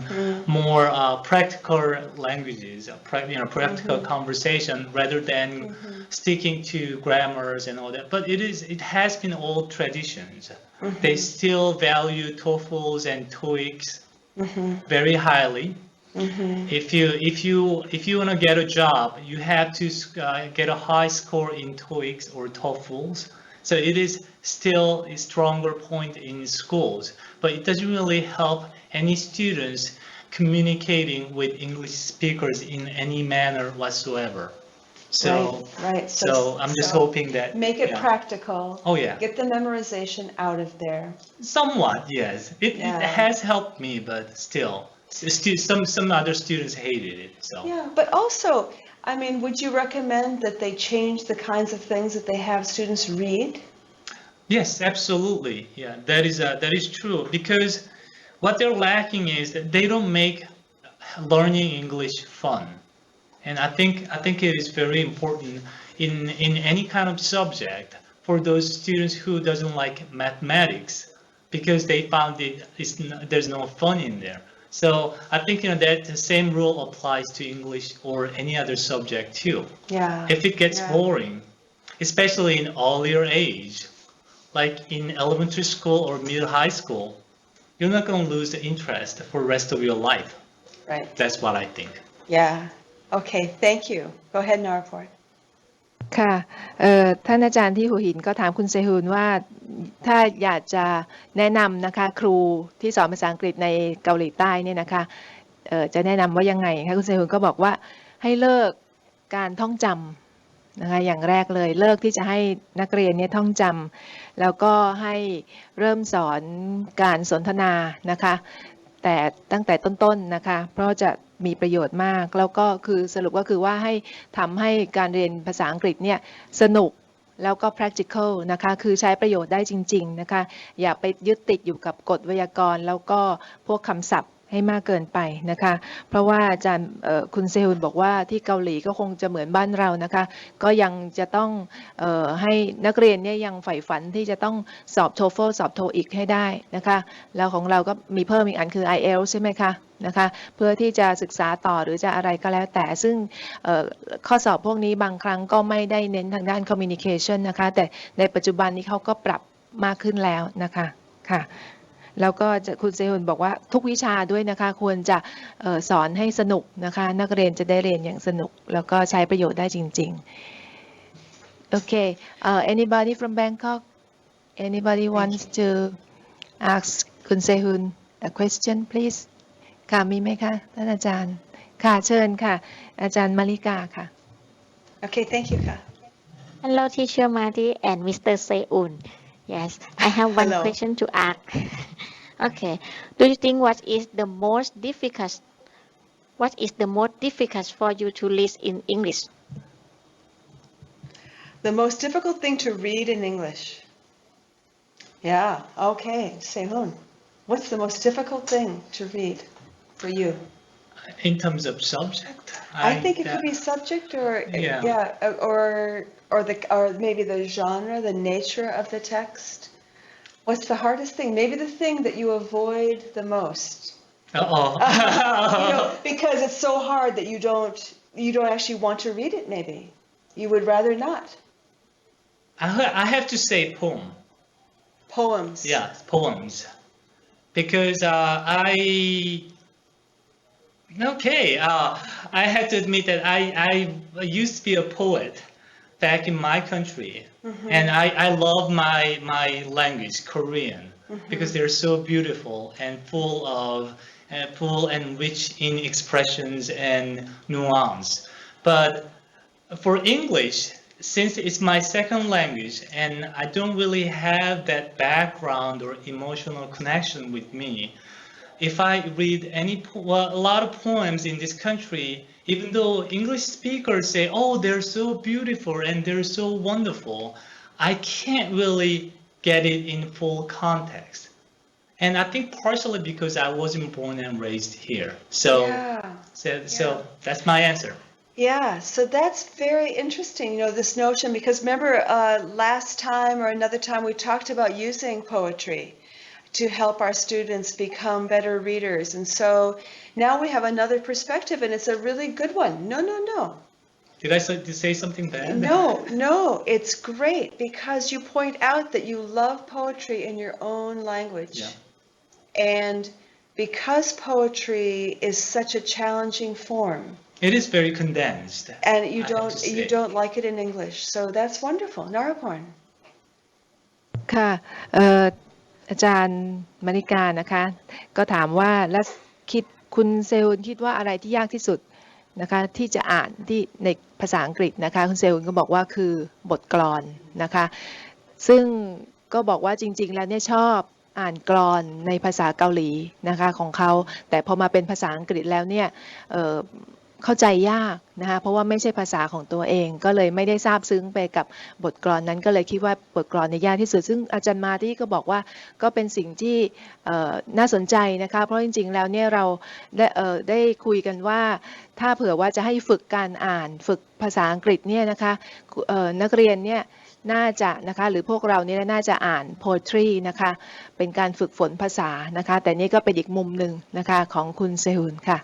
more practical languages, practical conversation rather than sticking to grammars and all that. But it has been old traditions. They still value TOEFLs and TOEICs very highly. If you want to get a job, you have to get a high score in TOEICs or TOEFLs. So it is still a stronger point in schools, but it doesn't really help any students communicating with English speakers in any manner whatsoever. So, right. So I'm just hoping that make it practical. Oh yeah. Get the memorization out of there. Somewhat, yes. It has helped me, but still, some other students hated it. So. Yeah, but also, I mean, would you recommend that they change the kinds of things that they have students read? Yes, absolutely. Yeah, that is true because what they're lacking is that they don't make learning English fun. And I think it is very important in any kind of subject for those students who doesn't like mathematics because they found there's no fun in there. So I think that the same rule applies to English or any other subject too. Yeah. If it gets boring, especially in earlier age, like in elementary school or middle high school, you're not going to lose the interest for the rest of your life. Right. That's what I think. Yeah. Okay. Thank you. Go ahead, Naraport. ค่ะท่านอาจารย์ที่หัวหินก็ถามคุณเซฮุนว่าถ้าอยากจะแนะนำนะคะครูที่สอนภาษาอังกฤษในเกาหลีใต้เนี่ยนะคะจะแนะนำว่ายังไงคะคุณเซฮุนก็บอกว่าให้เลิกการท่องจำนะคะอย่างแรกเลยเลิกที่จะให้นักเรียนเนี่ยท่องจำแล้วก็ให้เริ่มสอนการสนทนานะคะแต่ตั้งแต่ต้นๆนะคะเพราะจะมีประโยชน์มากแล้วก็คือสรุปก็คือว่าให้ทำให้การเรียนภาษาอังกฤษเนี่ยสนุกแล้วก็ practical นะคะคือใช้ประโยชน์ได้จริงๆนะคะอย่าไปยึดติดอยู่กับกฎไวยากรณ์แล้วก็พวกคำศัพท์ให้มากเกินไปนะคะเพราะว่าอาจารย์คุณเซฮุนบอกว่าที่เกาหลีก็คงจะเหมือนบ้านเรานะคะก็ยังจะต้องให้นักเรียนเนี่ยยังใฝ่ฝันที่จะต้องสอบ TOEFL สอบ TOEIC ให้ได้นะคะแล้วของเราก็มีเพิ่มอีกอันคือ IELTS ใช่ไหมคะนะคะเพื่อที่จะศึกษาต่อหรือจะอะไรก็แล้วแต่ซึ่งข้อสอบพวกนี้บางครั้งก็ไม่ได้เน้นทางด้าน communication นะคะแต่ในปัจจุบันนี้เขาก็ปรับมากขึ้นแล้วนะคะค่ะแล้วก็คุณเซฮุนบอกว่าทุกวิชาด้วยนะคะควรจะสอนให้สนุกนะคะนักเรียนจะได้เรียนอย่างสนุกแล้วก็ใช้ประโยชน์ได้จริงๆโอเคanybody from Bangkok anybody wants to ask คุณเซฮุน a question please ค่ะมีไหมคะท่านอาจารย์ค่ะเชิญค่ะอาจารย์มาริกาค่ะ Okay. Thank you, Ka. Hello, Teacher Marty and Mr. Seun. Yes, I have one Hello. question to ask. Okay, do you think what is the most difficult for you to read in English? The most difficult thing to read in English. Yeah. Okay. Sehun, what's the most difficult thing to read for you? In terms of subject, I think it could be subject or or maybe the genre, the nature of the text. What's the hardest thing? Maybe the thing that you avoid the most. Because it's so hard that you don't actually want to read it. Maybe you would rather not. I have to say Poems. Yeah, poems. Because I have to admit that I used to be a poet back in my country, and I love my language, Korean, because they're so beautiful and full and rich in expressions and nuance. But for English, since it's my second language and I don't really have that background or emotional connection with me, if I read a lot of poems in this country, even though English speakers say, oh, they're so beautiful and they're so wonderful, I can't really get it in full context. And I think partially because I wasn't born and raised here. So that's my answer. Yeah, so that's very interesting, this notion, because remember last time or another time we talked about using poetry to help our students become better readers. And so now we have another perspective, and it's a really good one. No. Did I say something bad? No, it's great because you point out that you love poetry in your own language. Yeah. And because poetry is such a challenging form. It is very condensed. And you don't like it in English. So that's wonderful. Naraporn. ค่ะอาจารย์มาริกานะคะก็ถามว่าแล้วคุณเซฮุนคิดว่าอะไรที่ยากที่สุดนะคะที่จะอ่านที่ในภาษาอังกฤษนะคะคุณเซฮุนก็บอกว่าคือบทกลอนนะคะซึ่งก็บอกว่าจริงๆแล้วเนี่ยชอบอ่านกลอนในภาษาเกาหลีนะคะของเขาแต่พอมาเป็นภาษาอังกฤษแล้วเนี่ยเข้าใจยากนะคะเพราะว่าไม่ใช่ภาษาของตัวเองก็เลยไม่ได้ซาบซึ้งไปกับบทกลอนนั้นก็เลยคิดว่าบทกลอนเนี่ยยากที่สุดซึ่งอาจารย์มาที่ก็บอกว่าก็เป็นสิ่งที่น่าสนใจนะคะเพราะจริงๆแล้วเนี่ยเราได้คุยกันว่าถ้าเผื่อว่าจะให้ฝึกการอ่านฝึกภาษาอังกฤษเนี่ยนะคะนักเรียนเนี่ยน่าจะนะคะหรือพวกเราเนี่ยน่าจะอ่าน poetry นะคะเป็นการฝึกฝนภาษานะคะแต่นี่ก็เป็นอีกมุมหนึ่งนะคะของคุณเซฮุนค่ะ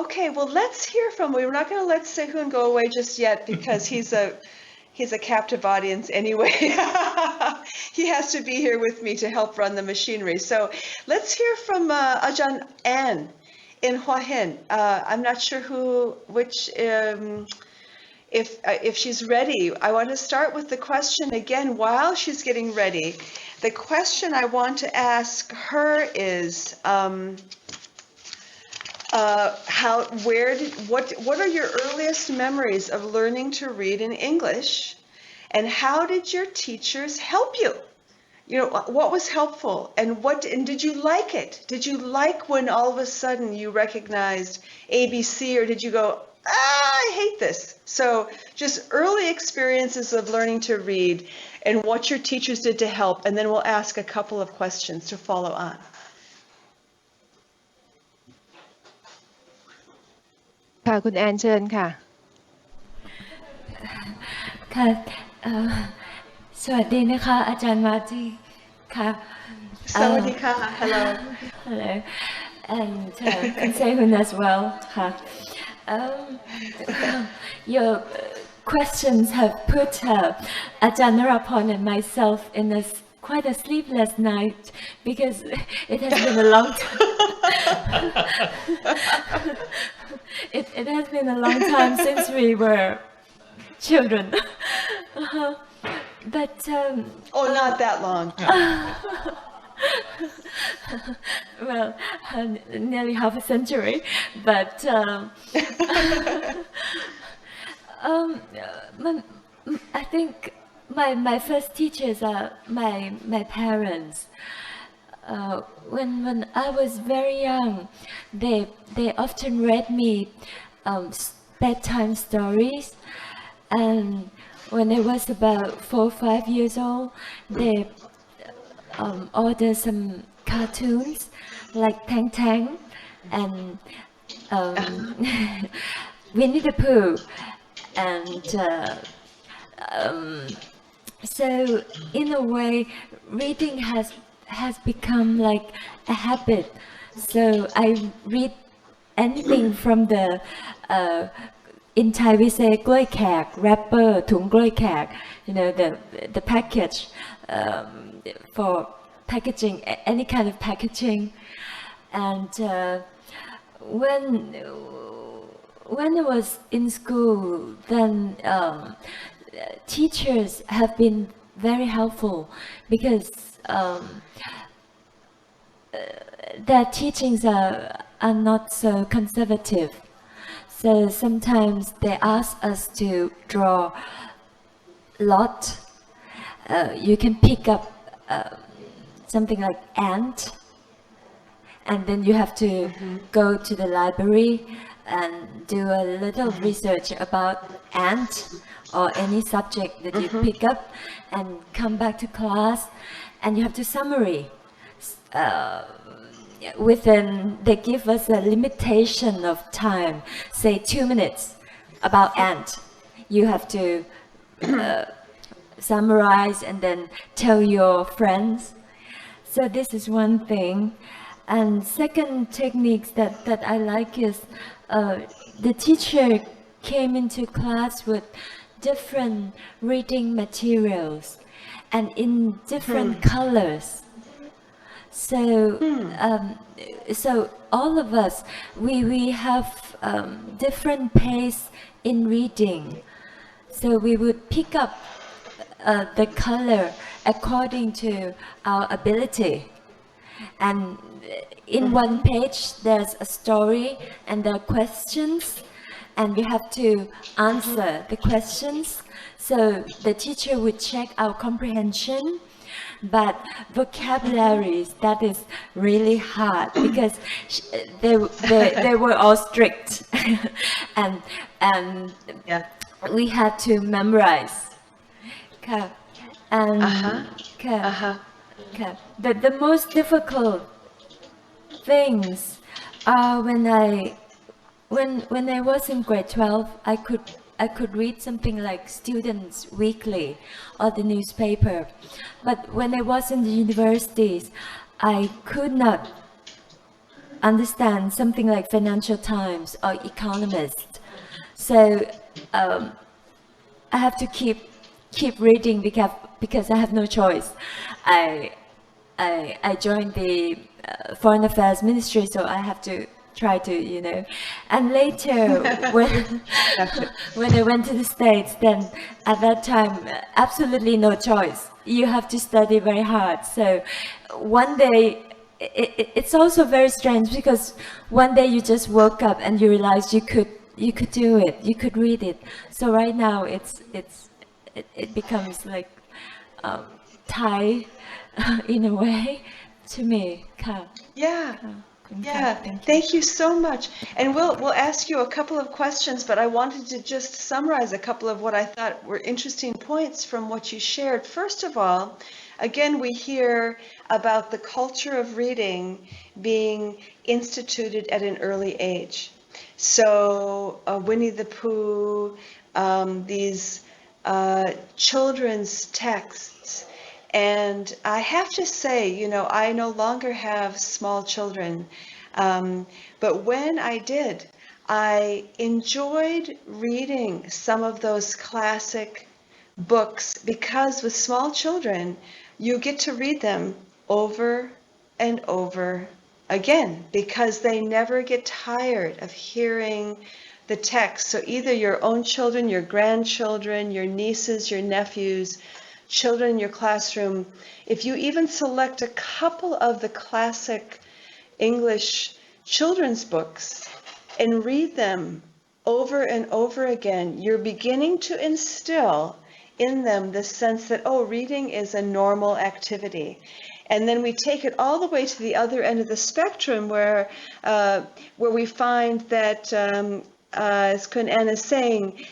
Okay, well, let's hear from. We're not going to let Sehun go away just yet because He's a captive audience anyway. He has to be here with me to help run the machinery. So let's hear from Ajahn Ann in Hua Hin. I'm not sure if she's ready. I want to start with the question again while she's getting ready. The question I want to ask her is, what are your earliest memories of learning to read in English, and how did your teachers help you? You know, what was helpful, and did you like it? Did you like when all of a sudden you recognized ABC, or did you go, I hate this? So just early experiences of learning to read and what your teachers did to help, and then we'll ask a couple of questions to follow on. ค่ะคุณแอนเชิญค่ะ ค่ะสวัสดีนะคะอาจารย์มาจีค่ะ Sawadika, hello. Hello and Kun Sehun as well ค่ะ Your questions have put Ajahn Narapon and myself in quite a sleepless night because it has been a long time. It has been a long time since we were children. But Not that long. well, nearly half a century. But I think my first teachers are my parents. When I was very young, they often read me bedtime stories, and when I was about 4 or 5 years old, they ordered some cartoons like Tang Tang and Winnie the Pooh, and so in a way, reading has become like a habit. So I read anything from the in Thai we say กล้วยแขก wrapper ถุงกล้วยแขก you know, the package for packaging, any kind of packaging. And when I was in school, then teachers have been very helpful because their teachings are not so conservative. So sometimes they ask us to draw lot. You can pick up something like ant, and then you have to go to the library and do a little research about ant or any subject that you pick up, and come back to class, and you have to summary. They give us a limitation of time, say 2 minutes about ant. You have to summarize and then tell your friends. So this is one thing. And second technique that I like is the teacher came into class with different reading materials and in different colors. So all of us, we have different pace in reading. So we would pick up the color according to our ability. And in one page, there's a story and there are questions, and we have to answer the questions. So the teacher would check our comprehension. But vocabularies, that is really hard because they were all strict, and we had to memorize. And the most difficult things are when I was in grade 12, I could read something like Students Weekly or the newspaper. But when I was in the universities, I could not understand something like Financial Times or Economist. So I have to keep keep reading because I have no choice. I joined the Foreign Affairs Ministry, so I have to try to, And later, when I went to the States, then at that time, absolutely no choice. You have to study very hard. So one day, it's also very strange because one day you just woke up and you realize you could do it, you could read it. So right now, it becomes like Thai in a way to me. Yeah. Yeah, thank you so much. And we'll ask you a couple of questions, but I wanted to just summarize a couple of what I thought were interesting points from what you shared. First of all, again, we hear about the culture of reading being instituted at an early age. So Winnie the Pooh, these children's texts. And I have to say, I no longer have small children, but when I did, I enjoyed reading some of those classic books because with small children, you get to read them over and over again because they never get tired of hearing the text. So either your own children, your grandchildren, your nieces, your nephews, children in your classroom, if you even select a couple of the classic English children's books and read them over and over again, you're beginning to instill in them the sense that, reading is a normal activity. And then we take it all the way to the other end of the spectrum where we find that, as Kun Ann is saying,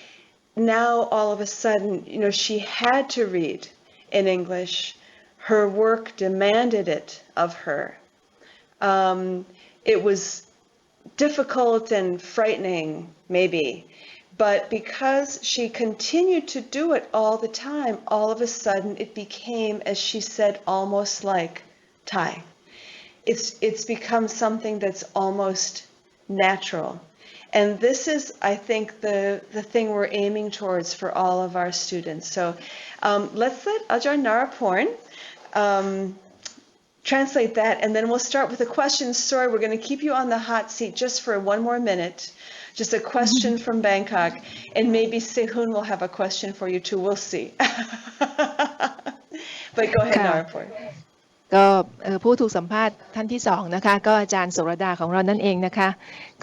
now all of a sudden, she had to read in English. Her work demanded it of her. It was difficult and frightening, maybe, but because she continued to do it all the time, all of a sudden it became, as she said, almost like Thai. It's become something that's almost natural. And this is, I think, the thing we're aiming towards for all of our students. So let's let Ajar Naraporn translate that, and then we'll start with a question. Sorry, we're going to keep you on the hot seat just for one more minute. Just a question from Bangkok, and maybe Sehun will have a question for you too. We'll see. But go ahead, Naraporn. ก็ผู้ถูกสัมภาษณ์ท่านที่2นะคะก็อาจารย์สุรดาของเรานั่นเองนะคะ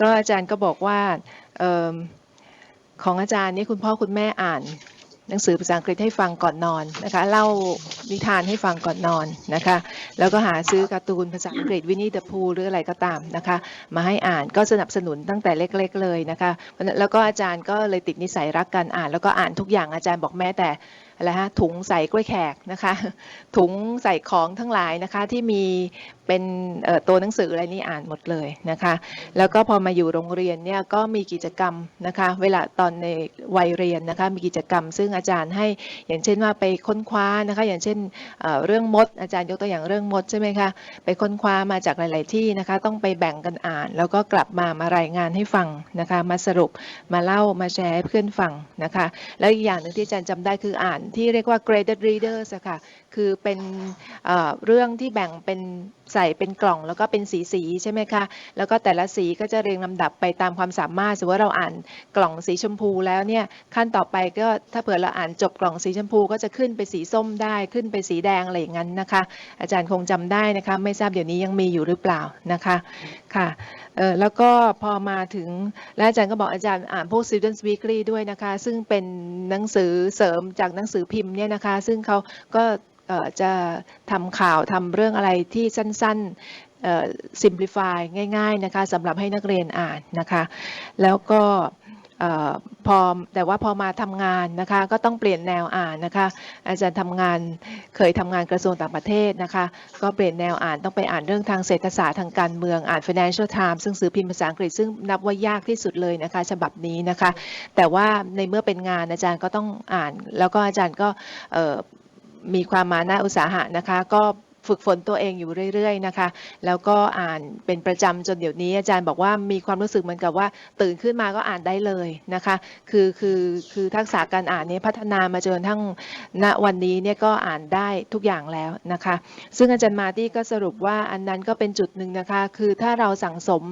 ก็อาจารย์ก็บอกว่าของอาจารย์นี่คุณพ่อคุณแม่อ่านหนังสือภาษาอังกฤษให้ฟังก่อนนอนนะคะเล่านิทานให้ฟังก่อนนอนนะคะแล้วก็หาซื้อการ์ตูนภาษาอังกฤษวินนี่เดอะพูหรืออะไรก็ตามนะคะมาให้อ่านก็สนับสนุนตั้งแต่เล็กๆเลยนะคะแล้วก็อาจารย์ก็เลยติดนิสัยรักการอ่านแล้วก็อ่านทุกอย่างอาจารย์บอกแม้แต่อะไรฮะถุงใส่กล้วยแขกนะคะถุงใส่ของทั้งหลายนะคะที่มีเป็นตัวหนังสืออะไรนี่อ่านหมดเลยนะคะแล้วก็พอมาอยู่โรงเรียนเนี่ยก็มีกิจกรรมนะคะเวลาตอนในวัยเรียนนะคะมีกิจกรรมซึ่งอาจารย์ให้อย่างเช่นว่าไปค้นคว้านะคะอย่างเช่นเรื่องมดอาจารย์ยกตัวอย่างเรื่องมดใช่ไหมคะไปค้นคว้ามาจากหลายๆที่นะคะต้องไปแบ่งกันอ่านแล้วก็กลับมารายงานให้ฟังนะคะมาสรุปมาเล่ามาแชร์ให้เพื่อนฟังนะคะแล้วอีกอย่างนึงที่อาจารย์จำได้คืออ่านที่เรียกว่า graded readers อะค่ะคือเป็นเรื่องที่แบ่งเป็นใส่เป็นกล่องแล้วก็เป็นสีใช่ไหมคะแล้วก็แต่ละสีก็จะเรียงลำดับไปตามความสามารถสมมติว่าเราอ่านกล่องสีชมพูแล้วเนี่ยขั้นต่อไปก็ถ้าเผื่อเราอ่านจบกล่องสีชมพูก็จะขึ้นไปสีส้มได้ขึ้นไปสีแดงอะไรอย่างนั้นนะคะอาจารย์คงจำได้นะคะไม่ทราบเดี๋ยวนี้ยังมีอยู่หรือเปล่านะคะค่ะแล้วก็พอมาถึงแล้วอาจารย์ก็บอกอาจารย์อ่านพวก Students Weekly ด้วยนะคะซึ่งเป็นหนังสือเสริมจากหนังสือพิมพ์เนี่ยนะคะซึ่งเขาก็จะทำข่าวทำเรื่องอะไรที่สั้นๆsimplify ง่ายๆนะคะสำหรับให้นักเรียนอ่านนะคะแล้วก็แต่ว่าพอมาทำงานนะคะก็ต้องเปลี่ยนแนวอ่านนะคะอาจารย์เคยทำงานกระทรวงต่างประเทศนะคะก็เปลี่ยนแนวอ่านต้องไปอ่านเรื่องทางเศรษฐศาสตร์ทางการเมืองอ่าน Financial Times ซึ่งสื่อพิมพ์ภาษาอังกฤษซึ่งนับว่ายากที่สุดเลยนะคะฉบับนี้นะคะแต่ว่าในเมื่อเป็นงานอาจารย์ก็ต้องอ่านแล้วก็อาจารย์ก็มีความมานะอุตสาหะนะคะก็ ฝึกฝนตัวเองอยู่เรื่อยๆนะคะแล้วก็อ่านเป็นประจำจนเดี๋ยวนี้อาจารย์บอกว่ามีความรู้สึกเหมือนกับว่าตื่นขึ้นมาก็อ่านได้เลยนะคะคือทักษะการอ่านนี้พัฒนามาจนทั้งณวันนี้เนี่ยก็อ่านได้ทุกอย่างแล้วนะคะซึ่งอาจารย์มาร์ตี้ก็สรุปว่าอันนั้นก็เป็นจุดหนึ่งนะคะคือถ้าเราสั่งสม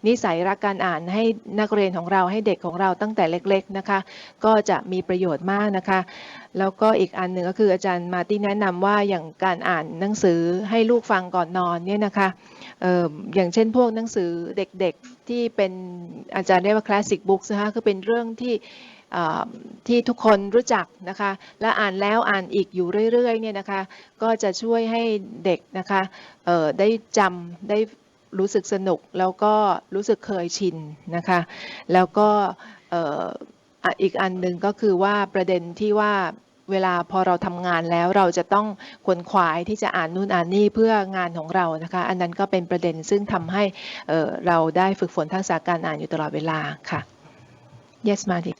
นิสัยรักการอ่านให้นักเรียนของเราให้เด็กของเราตั้งแต่เล็กๆนะคะก็จะมีประโยชน์มากนะคะแล้วก็อีกอันหนึ่งก็คืออาจารย์มาร์ตี้แนะนำว่าอย่างการอ่านหนังสือให้ลูกฟังก่อนนอนเนี่ยนะคะอย่างเช่นพวกหนังสือเด็กๆที่เป็นอาจารย์เรียกว่า classic books นะคะคือเป็นเรื่องที่ทุกคนรู้จักนะคะและอ่านแล้วอ่านอีกอยู่เรื่อยๆเนี่ยนะคะก็จะช่วยให้เด็กนะคะได้จำได้รู้สึกสนุกแล้วก็รู้สึกเคยชินนะคะแล้วก็อีกอันหนึ่งก็คือว่าประเด็นที่ว่าเวลาพอเราทำงานแล้วเราจะต้องขวนขวายที่จะอ่านนู่นอ่านนี่เพื่องานของเรานะคะอันนั้นก็เป็นประเด็นซึ่งทำให้เราได้ฝึกฝนทักษะการอ่านอยู่ตลอดเวลาค่ะ Yes, Marty.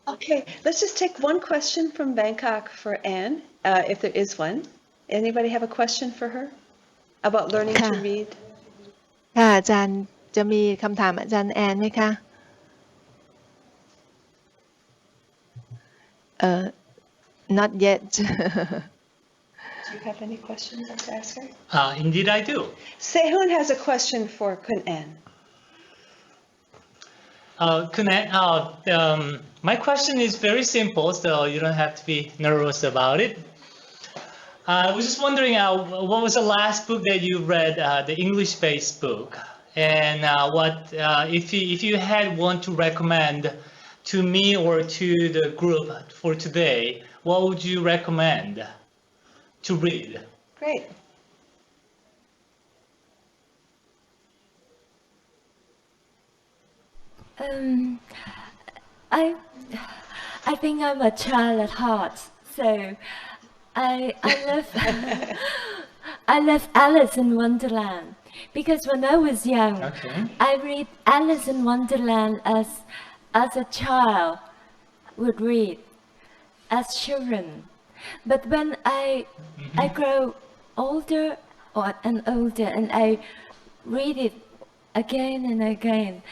Okay, let's just take one question from Bangkok for Anne, if there is one. Anybody have a question for her about learning to read? ค่ะอาจารย์จะมีคำถามอาจารย์แอนไหมคะ Not yet. Do you have any questions to ask her? Indeed, I do. Sehun has a question for Kun Anne. My question is very simple, so you don't have to be nervous about it. I was just wondering, what was the last book that you read, the English-based book, and if you had one to recommend to me or to the group for today, what would you recommend to read? Great. I think I'm a child at heart, so I love I love Alice in Wonderland because when I was young, I read Alice in Wonderland as a child would read as children. But when I grow older and older and I read it again and again,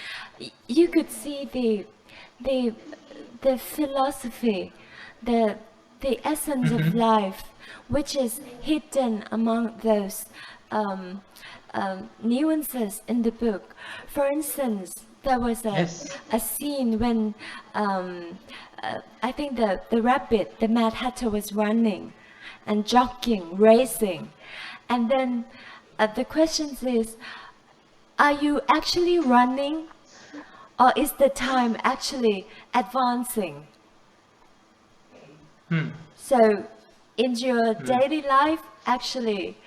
you could see the philosophy, the essence of life, which is hidden among those nuances in the book. For instance, there was a scene when I think the rabbit, the Mad Hatter, was running and jogging, racing, and then the question is, are you actually running, or is the time actually advancing? So in your daily life, actually,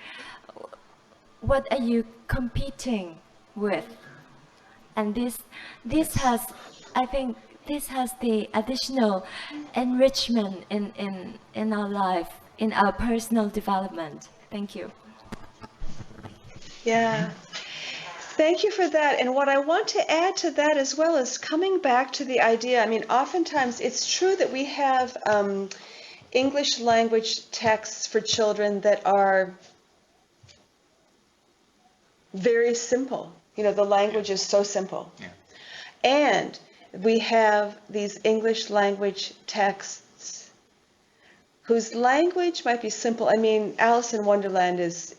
what are you competing with? And this has, I think, this has the additional enrichment in our life, in our personal development. Thank you. Yeah. Thank you for that. And what I want to add to that as well is coming back to the idea. I mean, oftentimes it's true that we have English language texts for children that are very simple. You know, the language is so simple. Yeah. And we have these English language texts whose language might be simple. I mean, Alice in Wonderland is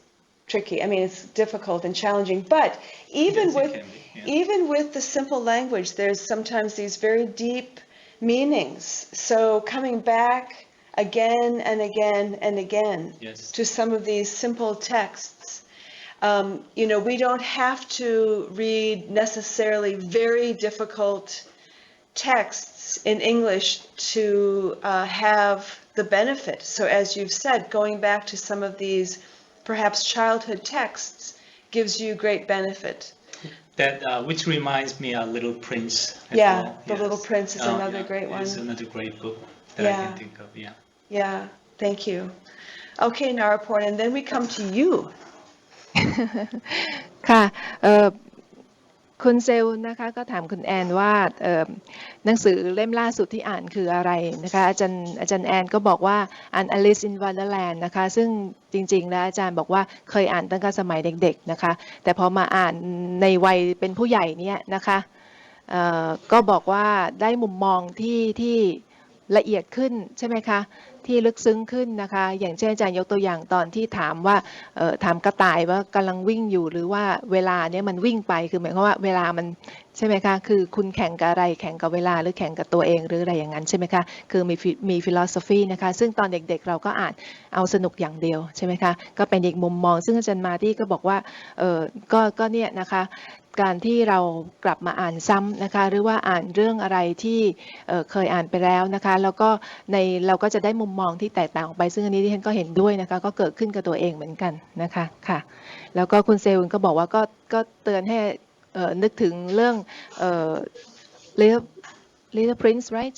tricky. I mean, it's difficult and challenging. But even with the simple language, there's sometimes these very deep meanings. So coming back again and again and again to some of these simple texts. You know, we don't have to read necessarily very difficult texts in English to have the benefit. So as you've said, going back to some of these perhaps childhood texts gives you great benefit. That which reminds me of Little Prince. Yeah, The Little Prince is another great one. It's another great book that I can think of. Yeah. Yeah, thank you. Okay, Naraporn, and then we come to you. ค่ะ คุณเซลนะคะก็ถามคุณแอนว่าหนังสือเล่มล่าสุดที่อ่านคืออะไรนะคะอาจารย์แอนก็บอกว่าอ่าน Alice in Wonderland นะคะซึ่งจริงๆแล้วอาจารย์บอกว่าเคยอ่านตั้งแต่สมัยเด็กๆนะคะแต่พอมาอ่านในวัยเป็นผู้ใหญ่เนี่ยนะคะก็บอกว่าได้มุมมองที่ละเอียดขึ้นใช่ไหมคะที่ลึกซึ้งขึ้นนะคะอย่างเช่นอาจารย์ยกตัวอย่างตอนที่ถามว่าถามกระต่ายว่ากำลังวิ่งอยู่หรือว่าเวลาเนี่ยมันวิ่งไปคือหมายความว่าเวลามันใช่ไหมคะคือคุณแข่งกับอะไรแข่งกับเวลาหรือแข่งกับตัวเองหรืออะไรอย่างนั้นใช่ไหมคะคือมีฟิโลโซฟีนะคะซึ่งตอนเด็กๆเราก็อ่านเอาสนุกอย่างเดียวใช่ไหมคะก็เป็นอีกมุมมองซึ่งอาจารย์มาที่ก็บอกว่าก็เนี่ยนะคะการที่เรากลับมาอ่านซ้ำนะคะหรือว่าอ่านเรื่องอะไรที่เคยอ่านไปแล้วนะคะแล้วก็เราก็จะได้มุมมองที่แตกต่างออกไปซึ่งอันนี้ที่ฉันก็เห็นด้วยนะคะก็เกิดขึ้นกับตัวเองเหมือนกันนะคะค่ะแล้วก็คุณเซลก็บอกว่าก็เตือนให้นึกถึงเรื่องLittle Prince right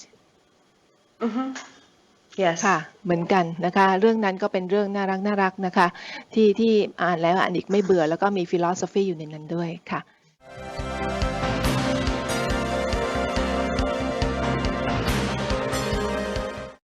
Yes ค่ะเหมือนกันนะคะเรื่องนั้นก็เป็นเรื่องน่ารักนะคะที่อ่านแล้วอ่านอีกไม่เบื่อแล้วก็มีฟิโลโซฟีอยู่ในนั้นด้วยค่ะ